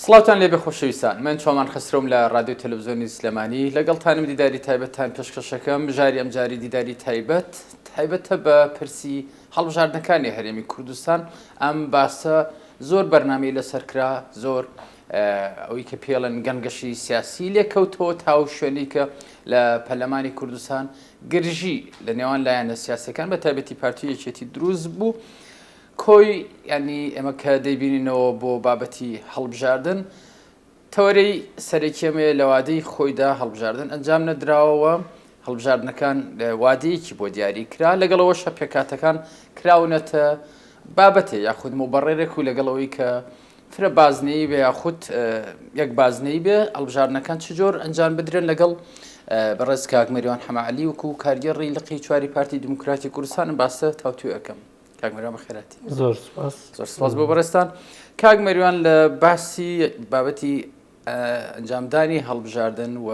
سڵاوتان لێ بەخۆشەویستان، من چۆمان خسرۆم لە رادیۆ تەلەڤیزیۆنی سلێمانی لەگەڵتانم دیداری تایبەتتان پێشکەشەکەم بژاری ئەمجاری دیداری تایبەتە بە پرسی هەڵبژاردنەکانی هەرێمی کوردستان. ئەم باسە زۆر بەرنامەی لەسەرکرا، زۆر ئەوەی کە پێڵەن گەنگەشی سیاسی لێکەوتەوە تاو شوێنی کە لە پەرلەمانی کوردستان گرژی لە نێوان لایەنە سیاسەکان بە تایبەتی پارتی یەکێتی دروست بوو. کۆی ینی ئێمە کە دەیبینینەوە بۆ بابەتی هەڵبژاردن تەوەرەی سەرەکیەمێ لە وادەی خۆیدا هەڵبژاردن ئەنجام نەدراوەوە. هەڵبژاردنەکان وادەیەکی بۆ دیاری کرا، لەگەڵەوەشە پێکاتەکان کراونەتە بابەتێ یاخود مۆبەڕێرێک و لەگەڵەوەی کە فرە بازنەی بێ یاخود یەک بازنەی بێ هەڵبژاردنەکان چ جۆر ئەنجام بدرێن لەگەڵ بەڕێز کاک مەریوان حەماعەلی وەکو کارگەڕی لقی چواری پارتی دموکراتی کوردستان باسە تاوتوی ئەەکەم. کاک مەریوان بەخێراتی. زۆر سپاس. زۆر سپاس بۆ بەڕێستان. کاک مەریوان لە باسی بابەتی ئەنجامدانی هەڵبژاردن و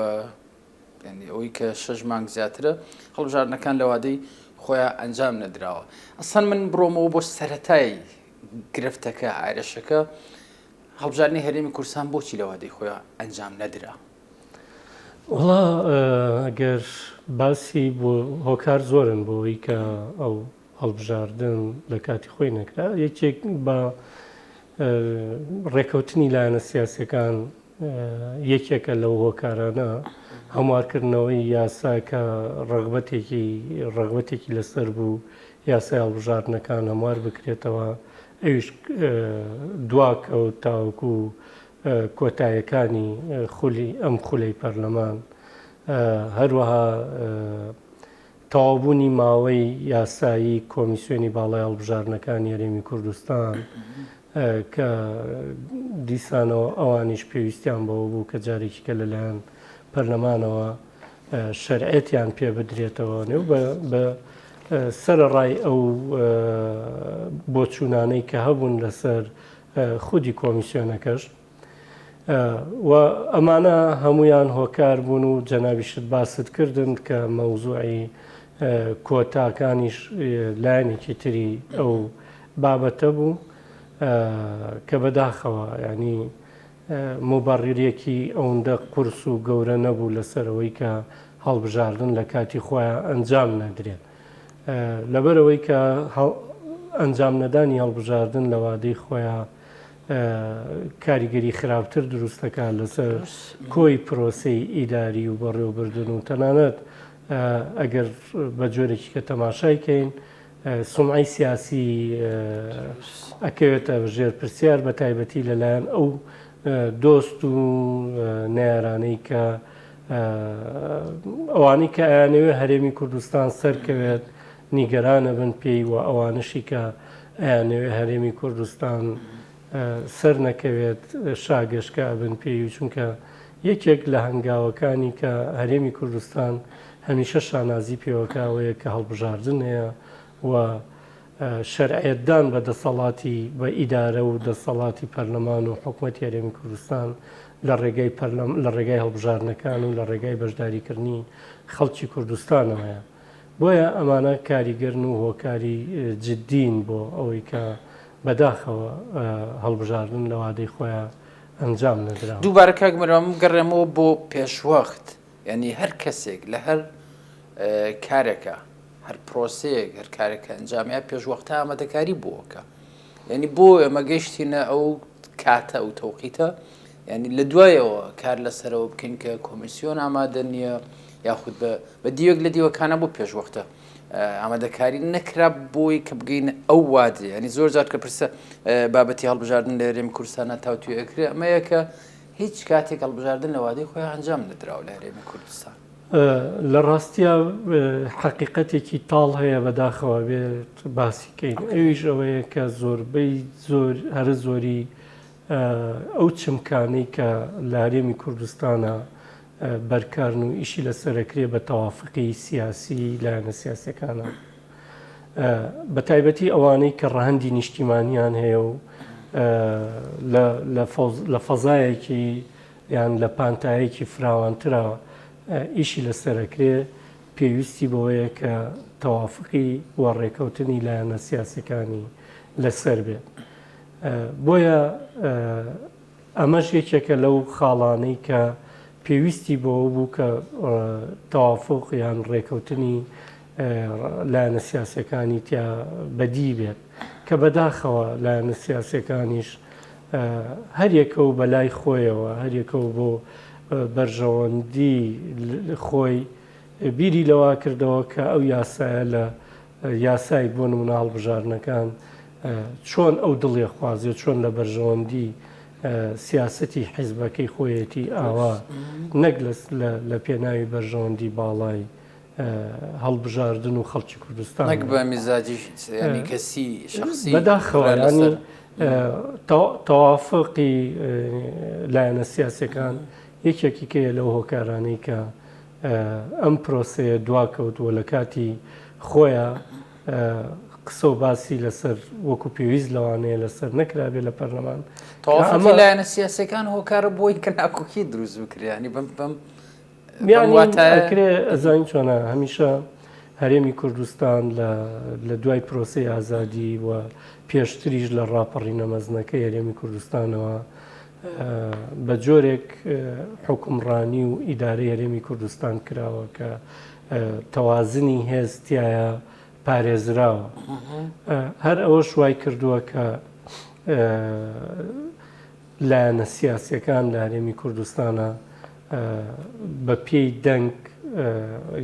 ئەوەی کە 6 مانگ زیاترە هەڵبژاردنەکان لە وادەی خۆیان ئەنجام نەدراوە. ئەسەن من بڕۆمەوە بۆ سەرەتای گرفتەکە ئایرەشەکە هەڵبژاردنی هەرێمی کوردستان بۆچی لە وادەی خۆیان ئەنجام نەدرا؟ وڵا ئەگەر باسی بۆ هۆکار زۆرن بۆەوەی کە ئەو هەڵبژاردن لە کاتی خۆی نەکرا. یەکێک بە ڕێکەوتنی لایەنە سیاسەکان یەکێکە لەو هۆکارانە هەموارکردنەوەی یاسا کە ڕغبەتێکی لەسەر بوو یاسای هەڵبژاردنەکان هەموار بکرێتەوە، ئەویش دواکەوت تاوەکو کۆتاییەکانی ئەم خولەی پەرلەمان، هەروەها تەواوبوونی ماوەی یاسایی کۆمیسیۆنی باڵای هەڵبژاردنەکانی هەرێمی کوردستان کە دیسانەوە ئەوانیش پێویستیان بەوە بوو کە جارێکی کە لەلایەن پەرلەمانەوە شەرعێتیان پێ بدرێتەوە نێو بە سەرڕای ئەو بۆچوونانەی کە هەبوون لەسەر خودی کۆمیسیۆنەکەش و ئەمانە هەمویان هۆکار بوون و جەنابیشت باست کردن کە مەوزوعی کۆتاکانیش لایەنێکی تری ئەو بابەتە بوو کە بەداخەوە ینی مۆبەڕیرێکی ئەوەندە قورس و گەورە نەبوو لەسەرەوەی کە هەڵبژاردن لە کاتی خۆیان ئەنجام نەدرێت. لەبەرەوەی کە ئەنجام نەدانی هەڵبژاردن لە وادەی خۆیان کاریگەری خراپتر دروستەکان لەسەر کۆی پرۆسەی ئیداری و بەڕێوەبردن و تەنانەت ئەگەر بە جۆرێکی کە تەماشایکەین سومعی سیاسی ئەکەوێتە بەژێر پرسیار بە تایبەتی لەلایەن ئەو دۆست و نارانەی کە ئەوانەی کە ئەیانەوێ هەرێمی کوردستان سەرکەوێت نیگەرانە بن پێی و ئەوانشی کە ئەیانەوێ هەرێمی کوردستان سەر نەکەوێت شاگەشکە بن پێی و چونکە یەکێک لە هەنگاوەکانی کە هەرێمی کوردستان هەمیشە شانازی پێوەکەوەیە کە هەڵبژاردن هەیە و شەرعێتدان بە دەسەڵاتی بە ئیدارە و دەسەڵاتی پەرلەمان و حکوومەتی هەرێمی کوردستان لە ڕێگای هەڵبژاردنەکان و لە ڕێگای بەشداریکردنی خەڵکی کوردستانەوەیە. بۆیە ئەمانە کاریگەرن و هۆکاری جددین بۆ ئەوەی کە بەداخەوە هەڵبژاردن لە وادەی خۆیان ئەنجام نەدرا. دووبارە کاک مەریوان گەڕێمەوە بۆ پێشوەخت، ینی هەر کەسێک لە هەر کارێکە هەر پرۆسەیەک هەر کارێکە ئەنجامیا پێشوەختە ئامادەکاری بووەکە، ینی بۆ ئێمە گەیشتینە ئەو کاتە و تەوقیتە، ینی لە دوایەوە کار لەسەرەوە بکەین کە کۆمیسیۆن ئامادە نییە یاخود بە دیوەک لە دیوەکانە بۆ پێشوەختە ئامادەکاری نەکرا بۆی کە بگەین ئەو وادێ. ینی زۆر جار کە پرسە بابەتی هەڵبژاردن لە هەرێمی کوردستانە تاوتوی ئەکرێ ئەمەیە کە هیچ کاتێک هەڵبژاردن لە وادەی خۆیان ئەنجام نەدراوە لە هەرێمی کوردستان. لە ڕاستیە حەقیقەتێکی تاڵ هەیە بەداخەوە بێت باسیکەین. ئەویش ئەوەیە کە زۆربەی هەر زۆری ئەو چمکانەی کە لە هەرێمی کوردستانە بەرکارن و ئیشی لەسەرەکرێ بە تەوافقی سیاسی لایەنە سیاسەکانە بە تایبەتی ئەوانەی کە ڕەهەندی نیشتیمانیان هەیە و لە فەزایەکی یان لە پانتایەکی فراوانترە ئیشی لەسەرەکرێ پێویستی بەوەیە کە تەوافقی و ڕێکەوتنی لایەنە سیاسەکانی لەسەر بێت. بۆیە ئەمەش یەکێکە لەو خاڵانەی کە پێویستی بۆەوە بوو کە تەوافق یان ڕێکەوتنی لایەنە سیاسەکانی تیا بەدی بێت کە بەداخەوە لایەنە سیاسەکانیش هەریەکە و بەلای خۆیەوە هەریەکە و بۆ بەرژەوەندی خۆی بیری لەوا کردەوە کە ئەو یاسایە لە یاسای بۆ نمونە هەڵبژارنەکان چۆن ئەو دڵێ خوازیێت چۆن لە بەرژەوەندی سیاسەتی حیزبەکەی خۆیەتی ئاوا نەک لە پێناوی بەرژەوەندی باڵای هەڵبژاردن و خەڵکی کوردستان نەک بە میزاجی کەسی شخصی بەداخەوە ینی تەوافقی لایەنە سیاسەکان یەکێکی کەیە لەو هۆکارانەی کە ئەم پرۆسەیە دواکەوتووە لە کاتی خۆیان قسە و باسی لەسەر وەکو پێویست لەوانەیە لەسەر نەکرابێت لە پەرلەمان تەوافقی لایەنە سیاسەکان هۆکارە بۆی کە ناکۆکی دروست بکرێنی بم یانیکرێ ئەزانین چۆنە هەمیشە هەرێمی کوردستان لە دوای پرۆسی ئازادی و پێشتریش لە ڕاپەڕینە مەزنەکەی هەرێمی کوردستانەوە بە جۆرێک حکومڕانی و ئیدارەی هەرێمی کوردستان کراوە کە تەوازنی هێزتیایە پارێزراوە هەر ئەوە شوای کردووە کە لایەنە سیاسیەکان لە هەرێمی کوردستانە بە پێی دەنگ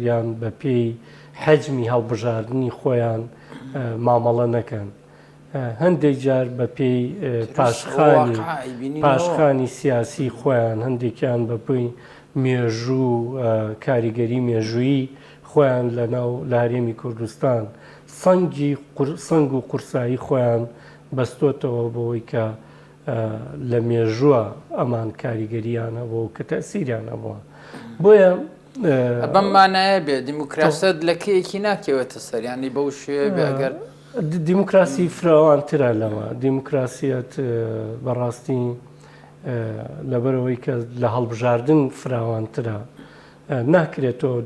یان بە پێی حەجمی هەڵبژاردننی خۆیان مامەڵە نەکەن هەندێک جار بە پێی پاشخانی سیاسی خۆیان هەندێکیان بە پێی مێژوو کاریگەری مێژووی خۆیان لە ناو لارێمی کوردستان سەنگ و قورسایی خۆیان بەستۆتەوە بەوەی کە لە مێژووە ئەمان کاریگەریانە بۆ کە تەسیریان هەبووە بۆیە بەممانایە بێ دیموکراسەت لە کەیەکی ناکەوێتە سەریانی بەو شێ بێگەر دیموکراسی فراوانترە لەوە دیموکراسیەت بەڕاستی لەبەرەوەی کە لە هەڵبژاردن فراوانترە ناکرێتەوە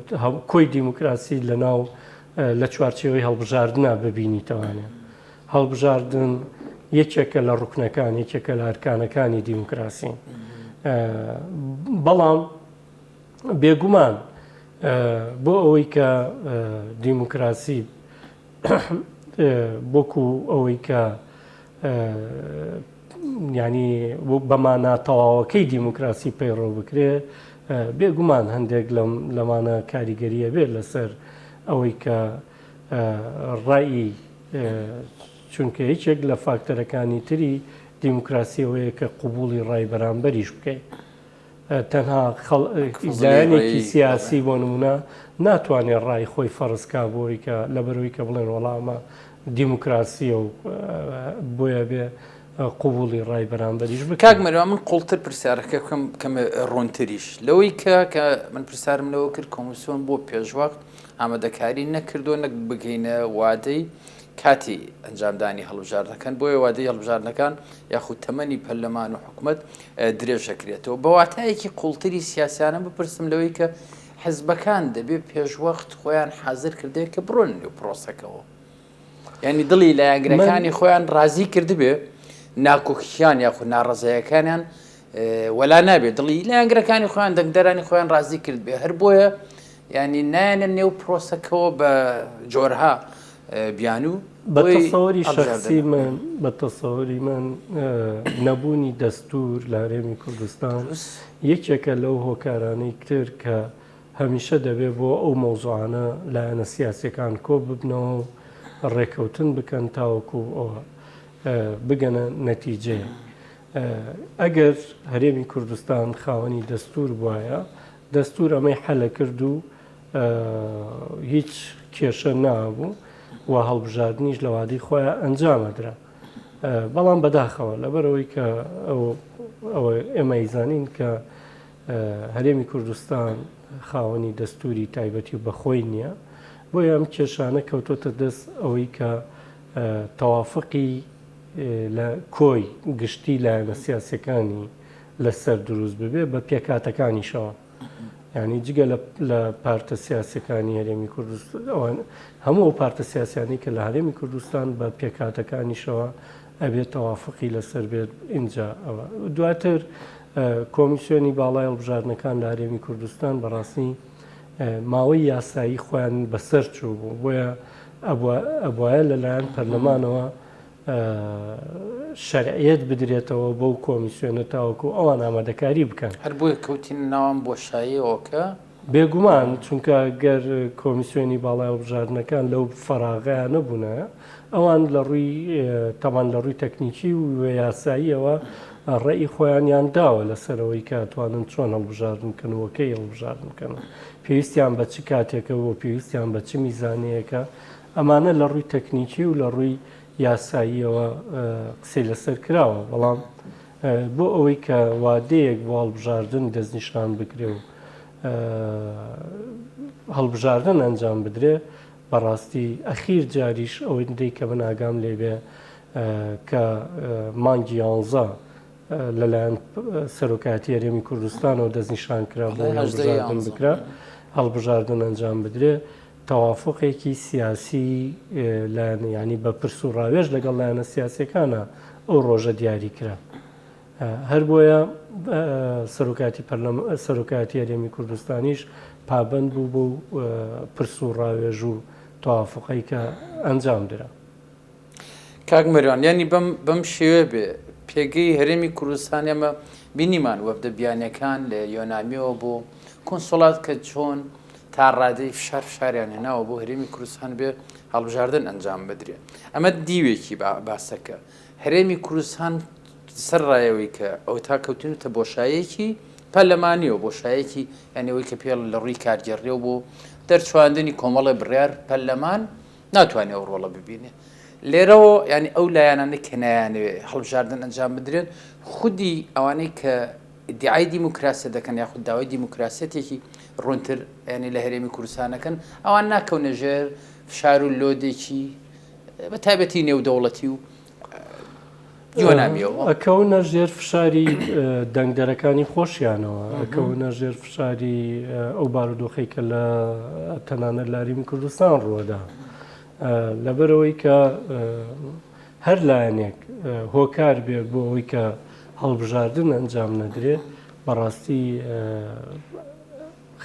کۆی دیموکراسی لە ناو لە چوارچێوەی هەڵبژاردنە ببینیتەوانێت هەڵبژاردن یەکێکە لە ڕوکنەکان یەکێکە لە ئەرکانەکانی دیموکراسی بەڵام بێگومان بۆ ئەوەی کە دیموکراسی بۆکو ئەوەی کە ینی بەمانە تەواوەکەی دیموکراسی پەیڕۆ بکرێ بێگومان هەندێک لەمانە کاریگەریە بێت لەسەر ئەوەی کە ڕایی چونکە هیچێک لە فاکتەرەکانی تری دیموکراسیەوەیە کە قوبوڵی ڕای بەرامبەریش بکەیت تەنها لایەنێکی سیاسی بۆ نمونە ناتوانێت ڕای خۆی فەرزکا بۆی کە لەبەرەوەی کە بڵێن وەڵامە دیموکراسیە و بۆیە بێ قوبوڵی ڕای بەرامبەریش کاک مەرۆ من قوڵتر پرسیارەکە کەمە ڕۆنتریش لەوەی کە من پرسیارم لەوە کرد کۆمیسیۆن بۆ پێشوەقت ئامادەکاری نەکردو نەک بگەینە وادەی کاتی ئەنجامدانی هەڵبژاردنەکان بۆیە وادەی هەڵبژاردنەکان یاخود تەمەنی پەرلەمان و حکوومەت درێژەکرێتەوە بە واتایەکی قوڵتری سیاسیانە بپرسم لەوەی کە حزبەکان دەبێت پێشوەقت خۆیان حازر کردێت کە بڕۆن و پرۆسەکەەوە ینی دڵی لایەنگرەکانی خۆیان ڕازی کردبێ ناکۆکییان یاخود ناڕەزایەکانیان وەلا نابێت دڵی لایەنگرەکانی خۆیان دەنگدەرانی خۆیان ڕازی کرد بێ هەر بۆیە ینی نایەنە نێو پرۆسەکەەوە بە جۆرها بیان و بە تەسەوەری شخصی من بە تەسەوەری من نەبوونی دەستور لە هەرێمی کوردستان یەکێکە لەو هۆکارانەی کرد کە هەمیشە دەبێت بۆ ئەو مەوزوعانە لایەنە سیاسیەکان کۆ ببنەوە ڕێکەوتن بکەن تاوەکو ئەوە بگەنە نەتیجەیە ئەگەر هەرێمی کوردستان خاوەنی دەستور بواە دەستور ئەمەی حەلە کرد و هیچ کێشە نابوو و هەڵبژاردنیش لە وادەی خۆیان ئەنجامەدرا بەڵام بەداخەوە لەبەرەوەی کە ئەوە ئێمە ئیزانین کە هەرێمی کوردستان خاوەنی دەستوری تایبەتی و بەخۆی نییە بۆیە ئەم کێشانە کەوتۆتە دەست ئەوەی کە تەوافقی لە کۆی گشتی لایەنە سیاسیەکانی لەسەر دروست ببێ بە پێکاتەکانیشەوە ینی جگە لە پارتە سیاسەکانی هەرێمی کوردستان هەموو ئەو پارتە سیاسیانی کە لە هەرێمی کوردستان بە پێکاتەکانیشەوە ئەبێت تەوافقی لەسەر بێت اینجا ئەوە دواتر کۆمیسیۆنی باڵای هەڵبژاردنەکان لە هەرێمی کوردستان بەڕاستی ماوەی یاسایی خۆیان بەسەر چوو بوو بۆیە ئەبواە لەلایەن پەرلەمانەوە شەرعیەت بدرێتەوە بەو کۆمیسیۆنە تاوەکو ئەوان ئامادەکاری بکەن هەر بۆیە کەوتین ناوان بۆشاییەوەکە بێگومان چونکە گەر کۆمیسیۆنی باڵای هەڵبژاردنەکان لەو فەراغەیان نەبوونە ئەوان لە ڕووی تەمان لە ڕووی تەکنیکی و یاساییەوە ڕێی خۆیانیان داوە لەسەرەوەی کاتوانن چۆن هەڵبژاردنکەن وەکەی هەڵبژاردنکەن پێویستیان بە چ کاتێکە بۆ پێویستیان بە چ میزانەیەەکە ئەمانە لە ڕووی تەکنیکی و لە ڕووی یاساییەوە قسەی لەسەر کراوە بەڵام بۆ ئەوەی کە وادەیەک بۆ هەڵبژاردن دەستنیشان بکرێ و هەڵبژاردن ئەنجام بدرێ بەڕاستی ئەخیر جاریش ئەوەندەی کە من ئاگام لێبێ کە مانگی 11 لەلایەن سەرۆکاتی هەرێمی کوردستانەوە دەستنیشان کرا بۆ هەڵبژاردن بکرا هەڵبژاردن ئەنجام بدرێ تەوافقێکی سیاسی لایەن ینی بە پرس و ڕاوێژ لەگەڵ لایەنە سیاسەکانە ئەو ڕۆژە دیاری کرا هەر بۆیە سەرۆکاتی هەرێمی کوردستانیش پابند بوو بۆ پرس و ڕاوێژ و تەوافقی کە ئەنجام درا کاک مەریوان ینی بەم شێوێ بێ پێگەی هەرێمی کوردستان ئێمە بینیمان وەفدە بیانیەکان لە یۆنامیەوە بۆ کۆنسۆڵات کە چۆن تا ڕادەی فشاریان هێناوە بۆ هەرێمی کوردستان بێ هەڵبژاردن ئەنجام بدرێت ئەمە دیوێکی باسەکە هەرێمی کوردستان سەر ڕایەوەی کە ئەو تا کەوتنتە بۆشایەکی پەرلەمانیەوە بۆشایەکی یانەوەی کە پێڵ لە ڕووی کارگەڕێەوە بۆ دەرچواندنی کۆمەڵی بڕیار پەرلەمان ناتوانێت ئەو ڕۆڵە ببینێ لێرەوە ینی ئەو لایەنانە کە نایانەوێت هەڵبژاردن ئەنجام بدرێن خودی ئەوانەی کە دیعای دیموکراسی دەکەن یاخود داوای دیموکراسەتێکی ڕوونتر ینی لە هەرێمی کوردستانەکەن ئەوان ناکەونە ژێر فشار و لۆدێکی بە تایبەتی نێودەوڵەتی و یۆنامیەوە ئەکەونە ژێر فشاری دەنگدەرەکانی خۆشیانەوە ئەکەونە ژێر فشاری ئەو بارودۆخی کە لە تەنانەت لە هەرێمی کوردستان ڕووەدا لەبەرەوەی کە هەر لایەنێک هۆکار بێت بۆ ئەوەی کە هەڵبژاردن ئەنجام نەدرێت بەڕاستی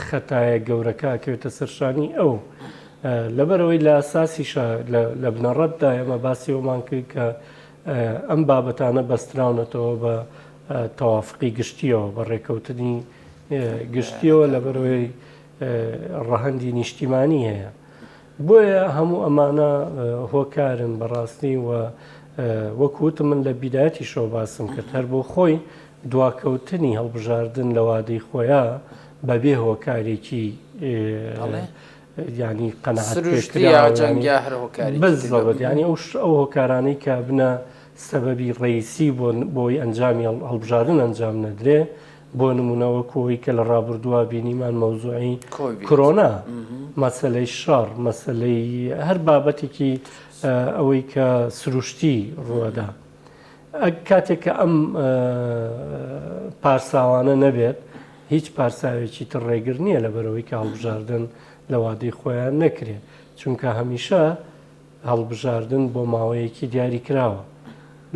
خەتایە گەورەکە کەوێتە سەرشانی ئەو لەبەرەوەی لە ئاساسیشە لە بنەڕەتدا ئێمە باسی ئەومان کرد کە ئەم بابەتانە بەستراونەتەوە بە تەوافقی گشتیەوە بە ڕێکەوتنی گشتیەوە لەبەرەوەی ڕەهەندی نیشتیمانی هەیە بۆیە هەموو ئەمانە هۆکارن بەڕاستی و وەکوتم من لە بیدایەتی شەو باسم کرد هەر بۆ خۆی دواکەوتنی هەڵبژاردن لە وادەی خۆیە بەبێ هۆکارێکی ینی قەنەعەت ینی ئەو هۆکارانەی کە بنە سەبەبی ڕئیسی بۆی ئەنجامی هەڵبژاردن ئەنجام نەدرێ بۆ نمونەوەکۆی کە لە ڕابردووە بینیمان مەوزوعی کۆرۆنا مەسەلەی شەڕ مەسەلەی هەر بابەتێکی ئەوەی کە سروشتی ڕووەدا کاتێک کە ئەم پارساوانە نەبێت هیچ پارساوێکی تر ڕێگر نییە لەبەرەوەی کە هەڵبژاردن لە وادەی خۆیان نەکرێت چونکە هەمیشە هەڵبژاردن بۆ ماوەیەکی دیاریکراوە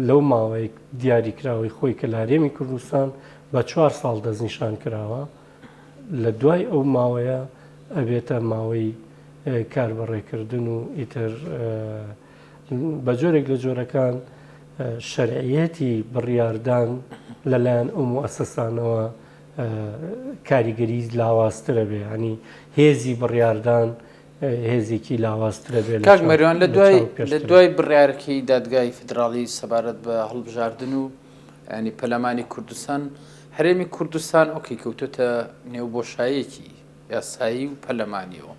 لەو ماوەیە دیاریکراوەی خۆی کە لە هەرێمی کوردستان بە 4 ساڵ دەستنیشان کراوە لە دوای ئەو ماوەیە ئەبێتە ماوەی کاربڕێکردن و ئیتر بە جۆرێک لە جۆرەکان شەرعیەتی بڕیاردان لەلایەن ئەو مؤسسانەوە کاریگەری لاوازترە بێ ینی هێزی بڕیاردان هێزێکی لاوازترە بێت کاک مەریوان لە دوای بڕیارەکەی دادگای فدراڵی سەبارەت بە هەڵبژاردن و ینی پەرلەمانی کوردستان هەرێمی کوردستان ئۆکەی کەوتۆتە نێوبۆشایەکی یاسایی و پەرلەمانیەوە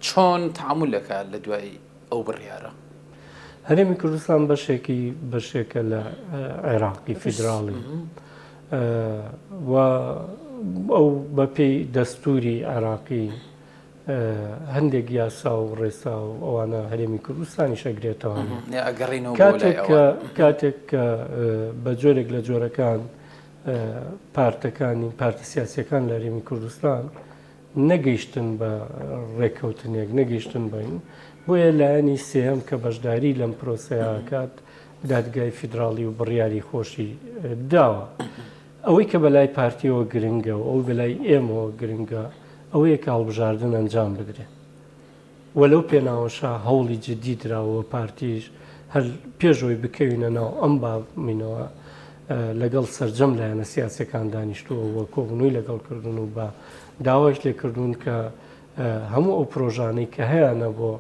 چۆن تەعامولەکە لە دوای ئەو بڕیارە هەرێمی کوردستان بەشێکە لە عێراقی فیدراڵی و ئەو بەپێی دەستوری عێراقی هەندێک یاسا و ڕێسا و ئەوانە هەرێمی کوردستانی شەگرێتەوە کاتێک کە بە جۆرێک لە جۆرەکان پارتەکانی پارتە سیاسیەکان لە هەرێمی کوردستان نەگەیشتن بە ڕێککەوتنێک نەگەیشتن بین بۆیە لایەنی سێم کە بەشداری لەم پرۆسەیە کات دادگای فیدراڵی و بڕیاری خۆشی داوە. ئەوەی کە بەلای پارتیەوە گرنگە و ئەو بەلای ئێمەوە گرنگە ئەوەیە کە هەڵبژاردن ئەنجام بدرێت. وەلەو پێناوەشا هەوڵی جددی درراوە پارتیش هەر پێشەوەی بکەوینە ناو ئەم بابمینەوە لەگەڵ سەررجەم لایەنە سیاسەکان دانیشتووە وە کۆبنەوەی لەگەڵکردن و بە داواش لێکردوون کە هەموو ئەو پرۆژانەی کە هەیەە بۆ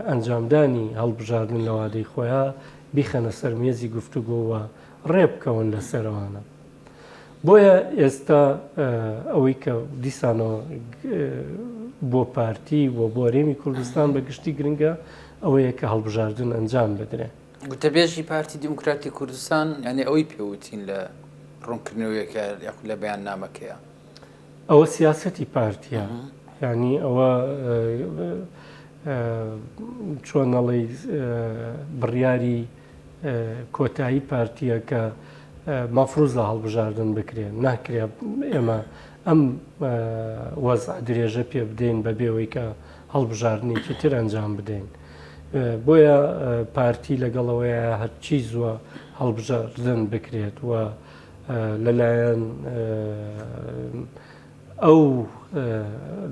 ئەنجامدانی هەڵبژاردن لەوادەی خۆیان بیخەنە سەرمێزی گفتوگۆوە ڕێبکەون لە سەرەوانە. بۆیە ئێستا ئەوەی کە دیسانەوە بۆ پارتی و بۆ هەرێمی کوردستان بە گشتی گرنگە ئەوەیە کە هەڵبژاردن ئەنجام بدرێت. گوتەبێژی پارتی دیموکراتی کوردستان یعنی ئەوەی پێوتین لە ڕوونکردنەوەیەکە یاخ لە بەیان نامەکەیە ئەوە سیاسەتی پارتیە، ینی ئەوە چۆنەڵی بڕیاری کۆتایی پارتیە کە مەفروضە هەڵبژاردن بکرێن ناکرێت ئێمە ئەم وەزع درێژە پێ بدەین بەبێەوەی کە هەڵبژاردنێکی تر ئەنجام بدەین. بۆیە پارتی لەگەڵەوەیە هەرچی زووە هەڵبژاردن بکرێت و لەلایەن ئەو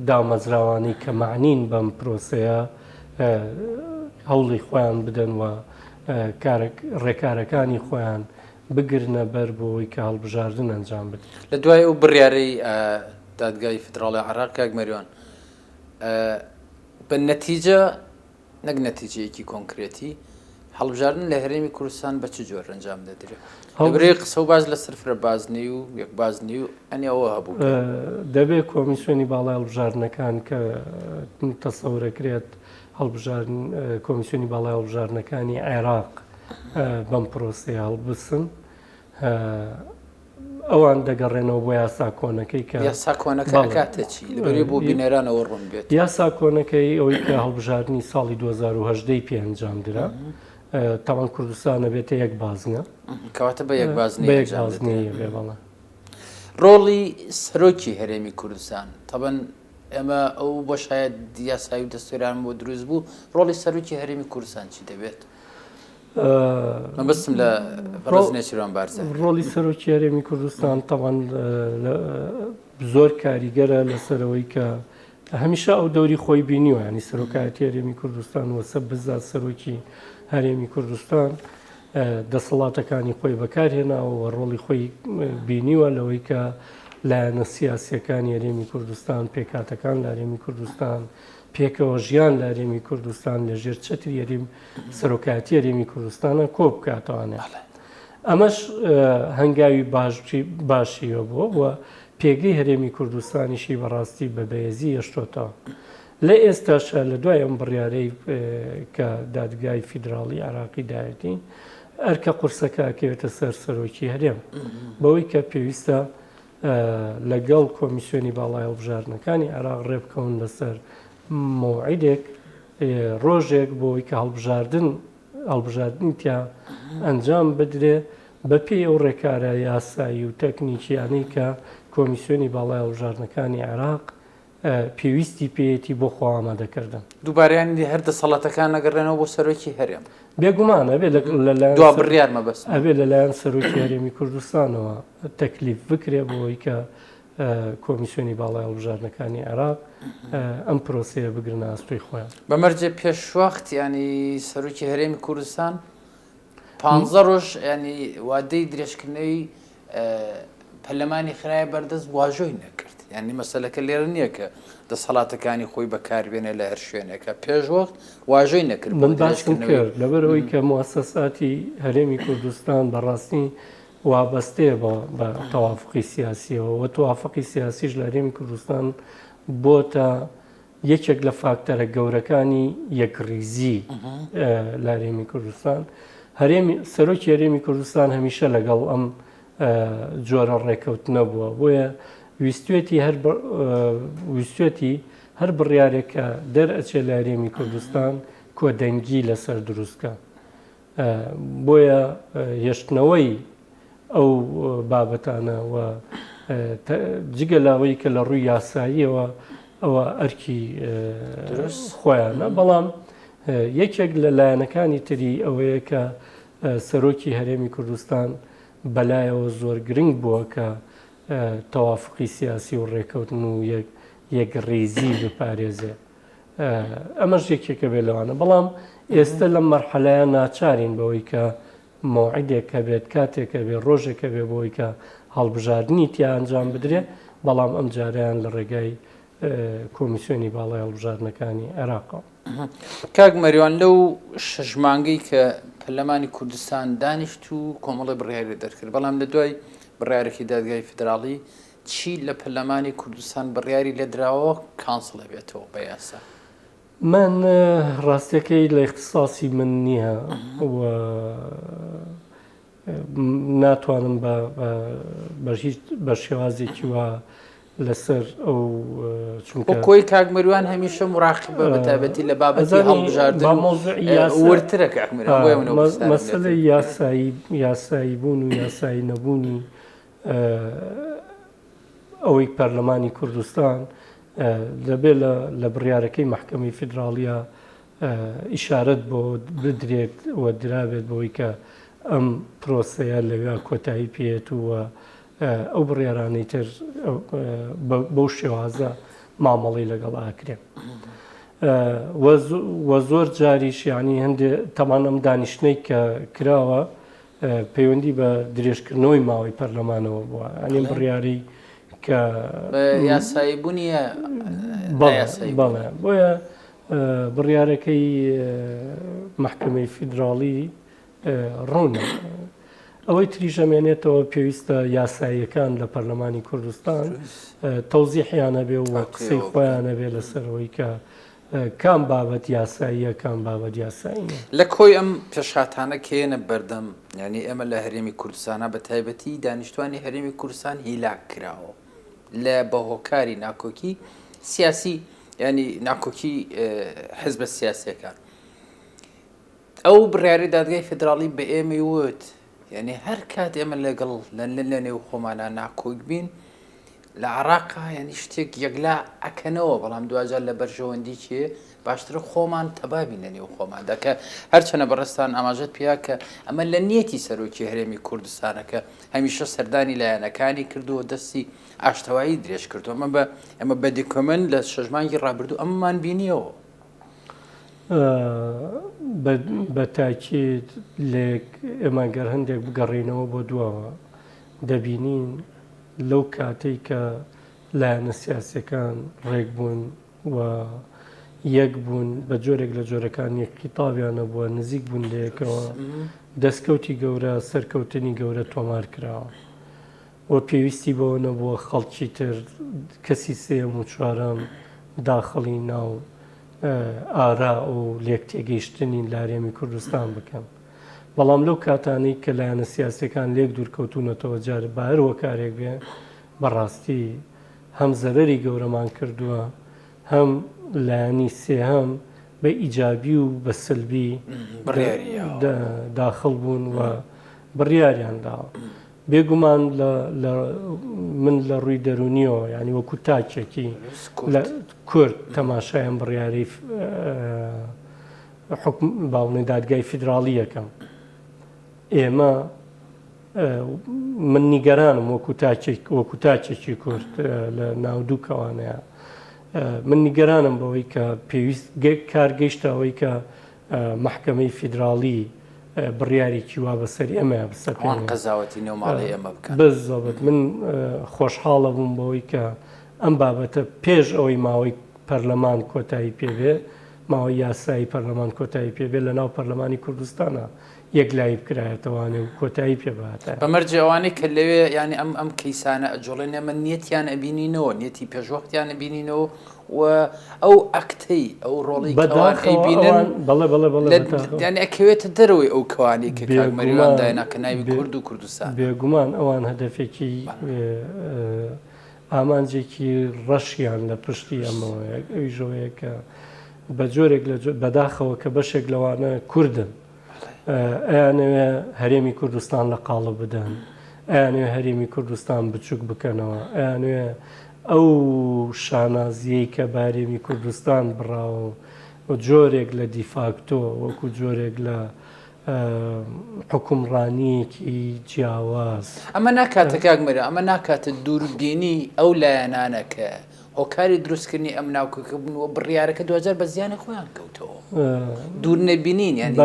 دامەزراوانی کە معنین بەم پرۆسەیە هەوڵی خۆیان بدەن و ڕێکارەکانی خۆیان بگرنە بەر بۆەوەی کە هەڵبژاردن ئەنجام بدەن. لە دوای ئەو بڕیارەی دادگای فدراڵی عێراق کاک مەریوان بە نەتیجە نەک نەتیجەیەکی کۆنکرێتی هەڵبژاردن لە هەرێمی کوردستان بە چ جۆر ئەنجام دەدرێت؟ لەبەرەوەی قسە و باز لەسەر فرە بازنی و یەک بازنی و ئەنی ئەوە هەبوو دەبێت کۆمیسیۆنی باڵای هەڵبژاردنەکان کە تەسەورەکرێت هەڵبژاردن کۆمیسیۆنی باڵای هەڵبژاردنەکانی عێراق بەم پرۆسەیە هەڵبسن ئەوان دەگەڕێنەوە بۆ یاسا کۆنەکەی کە یاسا کۆنەکە کاتێکی لەبەرەوەی بۆ بینەرانەوە ڕوون بێت. یاسا کۆنەکەی ئەوەی کە هەڵبژاردننی ساڵی 2010 پێ ئەنجام درا تاوان کوردستانە بێتە یەک بازنە کەواتە بە یەک بازنی بێ بەڵە. ڕۆڵی سەرۆکی هەرێمی کوردستان تەبەن ئێمە ئەو بۆ شاید یاسایی و دەستوریان بۆ دروست بوو ڕۆڵی سەرۆکی هەرێمی کوردستان چی دەبێت؟ مەبەستم لە ڕۆزنێچیروان بارزە. ڕۆڵی سەرۆکی هەرێمی کوردستان تەوان زۆر کاریگەرە لەسەرەوەی کە هەمیشە ئەو دەوری خۆی بینیوە ینی سەرۆکایەتی هەرێمی کوردستان وەسە بزات سەرۆکی هەرێمی کوردستان دەسەڵاتەکانی خۆی بەکارهێناوە ڕۆڵی خۆی بینیوە لەوەی کە لایەنە سیاسیەکانی هەرێمی کوردستان پێکاتەکان لە هەرێمی کوردستان پێکەوە ژیان لە هەرێمی کوردستان لە ژێر چەتری هەرێم سەرۆکایەتی هەرێمی کوردستانە کۆ بکاتوانێت. ئەمەش هەنگاوی باشیەوە بووە و پێگەی هەرێمی کوردستانیشی بەڕاستی بە بەهێزی هێشتۆتەوە. لە ئێستاشە لە دوای ئەم بڕیارەی کە دادگای فیدراڵی عێراقی دایەتی ئەرکە قورسەکە ئەکەوێتە سەر سەرۆکی هەرێم بەوەی کە پێویستە لەگەڵ کۆمیسیۆنی باڵای هەڵبژاردنەکانی عێراق ڕێبکەون لەسەر مۆعیدێک ڕۆژێک بۆی کە هەڵبژاردننی تیا ئەنجام بدرێ بە پێی ئەو ڕێکارە یاسایی و تەکنیکیانەی کە کۆمیسیۆنی باڵای هەڵبژاردنەکانی عێراق پێویستی پێیەتی بۆ خۆ ئامادەکردن. دووبارەیانی هەر دەسەڵاتەکان نەگەڕێنەوە بۆ سەرۆکی هەرێم بێگومان ئەبێ دوا بڕیار مەبەست ئەبێ لەلایەن سەرۆکی هەرێمی کوردستانەوە تەکلیف بکرێ بۆەوەی کە کۆمیسیۆنی باڵای هەڵبژاردنەکانی عێراق ئەم پرۆسەیە بگرنە ئاستۆی خۆیان. بەمەرجێ پێشوەخت ینی سەرۆکی هەرێمی کوردستان 15 ڕۆژ ینی وادەی درێژکردنەوەی پەرلەمانی خرایە بەردەست واژۆی نەکرد. ینی مەسەلەکە لێرە نییە کە دەسەڵاتەکانی خۆی بەکاربێنێ لە هەر شوێنێکە پێشوەخت واژۆی نەکرد من باسم کرد لەبەرەوەی کە موسەساتی هەرێمی کوردستان بەڕاستی وابەستەیە بە تەوافقی سیاسیەوە و تەوافقی سیاسیش لە هەرێمی کوردستان بۆتە یەکێک لە فاکتەرە گەورەکانی یەکریزی لە هەرێمی کوردستان. سەرۆکی هەرێمی کوردستان هەمیشە لەگەڵ ئەم جۆرە ڕێکەوتنە بووە بۆیە ویستێتی هەر بڕیارێکە دەرئەچێ لە هەرێمی کوردستان کۆدەنگی لەسەر دروستکە. بۆیە هێشتنەوەی ئەو بابەتانە و جگە لاوەی کە لە ڕووی یاساییەوە ئەوە ئەرکی خۆیانە بەڵام یەکێک لە لایەنەکانی تری ئەوەیە کە سەرۆکی هەرێمی کوردستان بەلایەوە زۆر گرنگ بووە کە تەوافقی سیاسی و ڕێکەوتن و یەک ڕێزی بپارێزێ. ئەمەش یەکێکە بێ لەوانە، بەڵام ئێستا لەم مەرحەلەیە ناچارین بەوەی کە موعیدێکە بێت، کاتێکە بێ، ڕۆژێکە بێ بۆی کە هەڵبژاردننی تیا ئەنجام بدرێ، بەڵام ئەم جاریان لە ڕێگای کۆمیسیۆنی باڵای هەڵبژاردنەکانی عێراقەوە. کاک مەریوان لەو شەژمانگەی کە پەرلەمانی کوردستان دانیشت و کۆمەڵی بڕیاری دەرکرد، بەڵام لە دوای بڕیارێکی دادگای فدراڵی چی لە پەرلەمانی کوردستان بڕیاری لێدراوە کانسڵە بێتەوە بە یاسا؟ من ڕاستیەکەی لە اختصاسی من نییە و ناتوانم بە شێوازێکی وە لەسەر ئەو چونکە کۆی کاک مەریوان هەمیشە مراقبە بەتابەتی لە بابەتی هەڵبژاردن وەرترە کاک مەریوان مەسەلەی یاسایی بوون و یاسایی نەبوونی ئەوەی پەرلەمانی کوردستان دەبێت لە بڕیارەکەی مەحکەمەی فیدراڵیە ئیشارەت بۆ بدرێت و درابێت بۆی کە ئەم پرۆسەیە لەوێ کۆتایی پێێت و ئەو بڕیارانەی تر بەو شێوازە مامەڵی لەگەڵ ئاکرێن. وە زۆر جاریش یعنی هەندێ تەمان ئەم دانیشتەی کە کراوە پەیوەندی بە درێژکردنەوەی ماوەی پەرلەمانەوە بووە، ئەنی بڕیاری کە یاسایی بوونیە بەڵێ بۆیە بڕیارەکەی مەحکەمەی فیدراڵی ڕوونە. ئەوەی تریژەمێنێتەوە پێویستە یاساییەکان لە پەرلەمانی کوردستان تەوزیحیانە بێ و قسەی خۆیانە بێ لەسەرەوەی کە کام بابەت یاساییە کام بابەت یاساییە. لە کۆی ئەم پێشاتانە کێنە بەردەم، ینی ئێمە لە هەرێمی کوردستانە بە تایبەتی دانیشتوانی هەرێمی کوردستان هیلاک کراوە لە بەهۆکاری ناکۆکی سیاسی، ینی ناکۆکی حزبە سیاسیەکان. ئەو بڕیاری دادگای فدراڵی بە ئێمە وت، یعنی هەر کات ئێمە لەگەڵ لە نێو خۆمانە ناکۆک بین لە عێراقا ینی شتێک یەکلا ئەکەنەوە، بەڵام دوجار لە بەرژەوەندی چیە باشترە خۆمان تەبابین لە نێو خۆماندا، کە هەرچەنە بەڕستان ئاماژەت پێیا کە ئەمە لە نیەتی سەرۆکی هەرێمی کوردستانەکە هەمیشە سەردانی لایەنەکانی کردووە، دەستی ئاشتەوایی درێژ کردو. ئەمە بە دیکۆمن لە شەژمانگی ڕابردوو ئەممان بینیەوە. بە تاکید لێک ئێمە گەر هەندێک بگەڕێنەوە بۆ دووەوە دەبینین لەو کاتێک کە لایەنە سیاسیەکان ڕێک بوون و یەک بوون بە جۆرێک لە جۆرەکان یەکقیتابیانە بووە، نزیک بوون لەیەکەوە، دەستکەوتی گەورە سەرکەوتنی گەورە تۆمار کراوە و پێویستی بەوە نەبووە خەڵکی تر کەسی سێم و چوارەم داخەڵی ناو ئارا و لێک تێگەیشتنی لە هەرێمی کوردستان بکەن. بەڵام لەو کاتانەی کە لایەنە سیاسیەکان لێک دوورکەوتونەتەوە جار بە هەر وەکارێک بێ بەڕاستی هەم زەرەری گەورەمان کردووە، هەم لایەنی سێهەم بە ئیجابی و بە سلبی داخڵ بوون و بڕیاریان داوە. بێگومان من لە ڕووی دەرونیەوە ینی وەکو تاکێکی لە کورد تەماشایان بڕیاری باڵنەی دادگای فیدراڵی یەکەم. ئێمە من نیگەرانم وەکو تاچێکی کورد لە ناودوو کەوانەیە، من نیگەرانم بەوەی کە پێویست کارگەیشتەوەی کە مەحکەمەی فیدراڵی بڕیارێکی وا بەسەری ئەمە بسەپێن قەزاوەتی نێوماڵی ئەمە بکەن. بزەبێت من خۆشحاڵە بووم بەوەی کە ئەم بابەتە پێش ئەوەی ماوەی پەرلەمان کۆتایی پێبێ، ماوەی یاسایی پەرلەمان کۆتایی پێبێ لە ناو پەرلەمانی کوردستانە یەکلایی بکرایەتەوەوانێ و کۆتایی پێباتە. بەمەرجێ ئەوانەی کە لەوێ ینی ئەم کەیسانە ئەجۆڵێن ئەمە نیەتیان ئەبینینەوە، نیەتی پێشوەختیان ئەبینینەوە و ئەو ئەکتەی ئەو ڕۆڵی بینن یانی ئەکەوێتە دەرەوەی ئەو کەوانی کە کاگمەریوان دایناکە ناوی کورد و کوردستان. بێگومان ئەوان هەدەفێکی ئامانجێکی ڕەشیان لە پشتی ئەمەوەیە، ئەوی ژۆیە کە بە جۆرێک بەداخەوە کە بەشێک لەوانە کوردن، ئەیانەوێ هەرێمی کوردستان لە قاڵە بدەن، ئەیانوێ هەرێمی کوردستان بچووک بکەنەوە، ئەیانوێ ئەو شانازیەی کە بارێمی کوردستان بڕاوە و جۆرێک لە دیفاکتۆ وەکو جۆرێک لە حکومڕانیەکی جیاواز. ئەمە ناکاتە کاگمەرە ئەمە ناکاتە دووربینی ئەو لایەنانە کە هۆکاری دروستکردنی ئەم ناوکەکە بوونەوە بڕیارەکە 2000 بە زیانی خۆیان کەوتەوە دوور نەبینین یعنی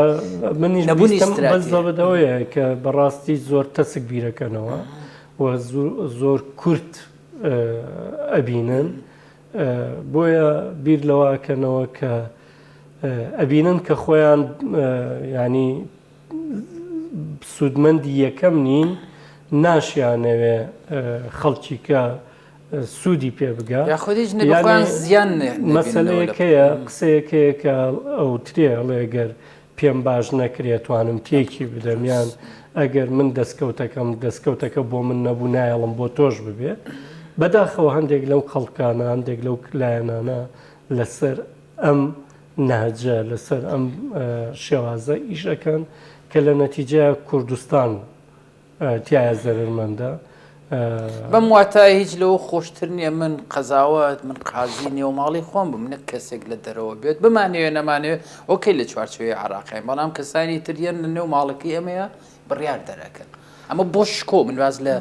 منیش نەبوونی بەڵەوەیە کە بەڕاستی زۆر تەسک بیرەکەنەوە و زۆر کورت ئەبینن بۆیە بیر لەواکەنەوە کە ئەبینن کە خۆیان ینی سوودمەندی یەکەم نین ناشیانەوێ خەڵکی کە سوودی پێ بگە خۆیش نەبخوان زیان مەسەلەیەکەیە قسەیەکەیە کە ئەو ترێ ئەڵێگەر پێم باش نەکرێت توانم تێکی بدەمیان ئەگەر من دەستکەوتەکە بۆ من نەبوو نایەڵم بۆ تۆش ببێ بەداخەوە هەندێک لەو خەڵکانە هەندێک لەو لایەنانە لەسەر ئەم ناجە لەسەر ئەم شێوازە ئیشەکەن کە لە نەتیجە کوردستان تایە زەرمەندە بەم واتای هیچ لەوە خۆشتر نییە من قەزاوت من قازی نێوماڵی خۆم بم نەک کەسێک لە دەرەوە بێت بمانەوێ نەمانێت ئۆکەی لە چوارچوەیە عراقی بەڵام کەسانی تریان لە نێو ماڵەکەی ئەمەیە بڕیار دەرەکەن ئەمە بۆ شکۆ من واز لە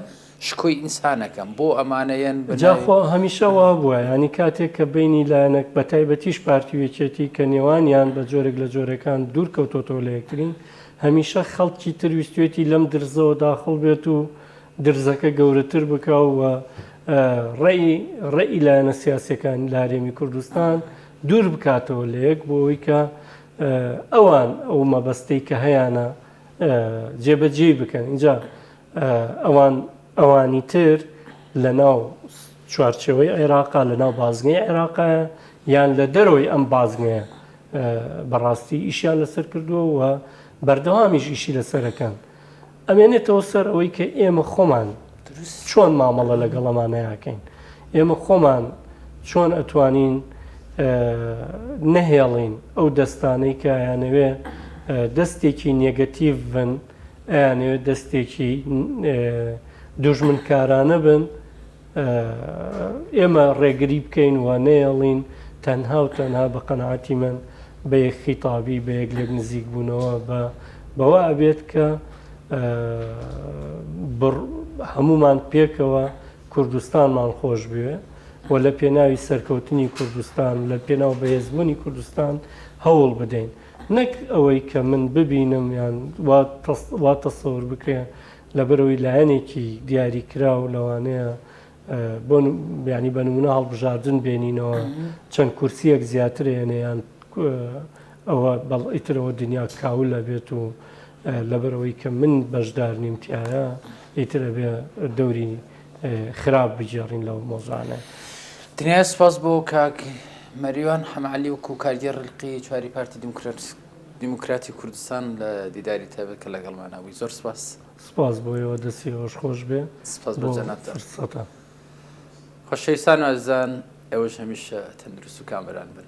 شکۆی ئینسانەکەم بۆ ئەمانەیەن جاخۆ هەمیشەوا بووە ینی کاتێک کە بینی لایەنێک بە تایبەتیش پارتیوێکێتی کە نێوانیان بە جۆرێک لە جۆرەکان دوور کەوتۆتەوە لە یەکترین هەمیشە خەڵکی ترویستێتی لەم درزەوە داخڵ بێت و درزەکە گەورەتر بکەوە ڕێی لایەنە سیاسەکان لە هەرێمی کوردستان دوور بکاتەوە لە یەک بۆەوەی کە ئەوان ئەو مەبەستەی کە هەیەە جێبەجێ بکەن اینجا ئەوانی تر لە ناو چوارچەوەی عێراقا لە ناو بازنگەی عێراقا یان لە دەرەوەی ئەم بازنگەیە بەڕاستی ئیشیان لەسەر کردووە و بەردەوامیش ئیشی لەسەرەکەن ئەمێنێتەوە سەر ئەوەی کە ئێمە خۆمان چۆن مامەڵە لەگەڵ ئەمانەیەکەین ئێمە خۆمان چۆن ئەتوانین نەهێڵین ئەو دەستانەی کە یانەوێ دەستێکی نێگەتیڤ بن ئەیانەوێت دەستێکی دوژمنکارانە بن ئێمە ڕێگری بکەین و نێڵین تەنها و تەنها بە قەنەعەتی من بە یەک خیتابی بە یەک لێک نزیک بوونەوە بەوە ئەبێت کە هەمومان پێکەوە کوردستانمان خۆش بوێ و لە پێناوی سەرکەوتنی کوردستان لە پێناو بەهێزبوونی کوردستان هەوڵ بدەین نەک ئەوەی کە من ببینم یان وا تەسەوور بکرێ لەبەرەوەی لایەنێکی دیاریکرا و لەوانەیە ینی بە نمونە هەڵبژاردن بێنینەوە چەند کورسیەک زیاتر هێنەیان ئەوە بەڵئیترەوە دنیا کاول لەبێت و لەبەرەوەی کە من بەشدار نیمتیایە ئیترە بێ دەوری خراپ بجێڕین لەو مۆزانە. دنیا سپاس بۆ کاک مەریوان حەمعەلی وەکو کارگەر ڕقی چواری پارتی دیموکراتی کوردستان لە دیداری تایبەت کە لەگەڵمانەوەی زۆر سپاس بۆیەوە دەستی ئەوش خۆش بێ سپاس بۆ جەنابتان خۆشەویستان و ئازیزان ئێوەش هەمیشە تەندروست و کامەران بن.